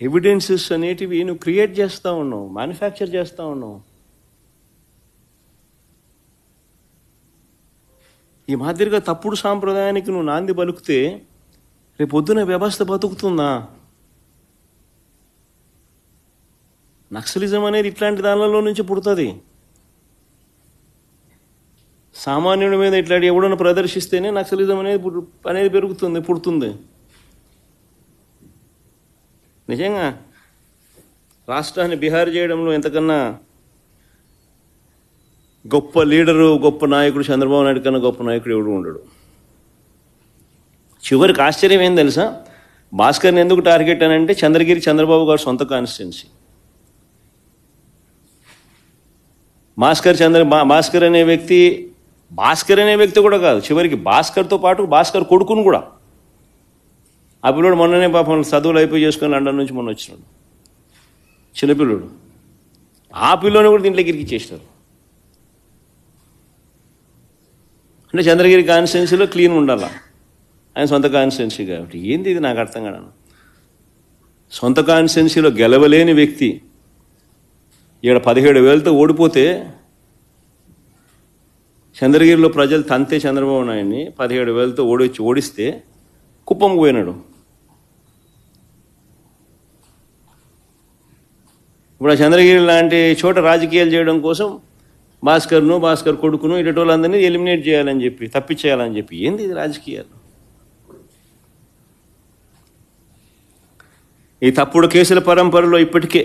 Evidences అనేటివి నువ్వు create చేస్తూ ఉన్నావు, మ్యానుఫ్యాక్చర్ చేస్తూ ఉన్నావు. ఈ మాదిరిగా తప్పుడు సాంప్రదాయానికి నువ్వు నాంది పలుకుతే రేపు పొద్దున వ్యవస్థ బతుకుతుందా? నక్సలిజం అనేది ఇట్లాంటి దానిలో నుంచి పుడుతుంది. సామాన్యుడి మీద ఇట్లాంటి ఎవడన్నా ప్రదర్శిస్తేనే నక్సలిజం అనేది పుడుతుంది. నిజంగా రాష్ట్రాన్ని బిహార్ చేయడంలో ఎంతకన్నా గొప్ప లీడరు, గొప్ప నాయకుడు చంద్రబాబు నాయుడు కన్నా గొప్ప నాయకుడు ఎవడు ఉండడు. చివరికి ఆశ్చర్యం ఏం తెలుసా, భాస్కర్ని ఎందుకు టార్గెట్ అని అంటే చంద్రగిరి చంద్రబాబు గారు సొంత కాన్స్టిట్యున్సీ. భాస్కర్ అనే వ్యక్తి కూడా కాదు, చివరికి భాస్కర్తో పాటు భాస్కర్ కొడుకును కూడా. ఆ పిల్లోడు మొన్ననే పాపం చదువులు అయిపోయి చేసుకొని లండన్ నుంచి మొన్న వచ్చినాడు, చిన్నపిల్లోడు. ఆ పిల్లోని కూడా దీంట్లోకి ఇరికిచ్చేసినారు. అంటే చంద్రగిరి కాన్స్టిట్యున్సీలో క్లీన్ ఉండాల, ఆయన సొంత కాన్స్టిట్యున్సీ కాబట్టి. ఏంది ఇది నాకు అర్థం కాదు. సొంత కాన్స్టిట్యున్సీలో గెలవలేని వ్యక్తి ఇక్కడ 17,000తో ఓడిపోతే, చంద్రగిరిలో ప్రజలు తంతే చంద్రబాబు నాయుడిని 17,000తో ఓడిస్తే కుప్పం పోయినాడు. ఇప్పుడు ఆ చంద్రగిరి లాంటి చోట రాజకీయాలు చేయడం కోసం భాస్కర్ కొడుకును ఇటోళ్ళందరినీ ఎలిమినేట్ చేయాలని చెప్పి, తప్పించేయాలని చెప్పి. ఏంది ఇది రాజకీయాలు? ఈ తప్పుడు కేసుల పరంపరలో ఇప్పటికే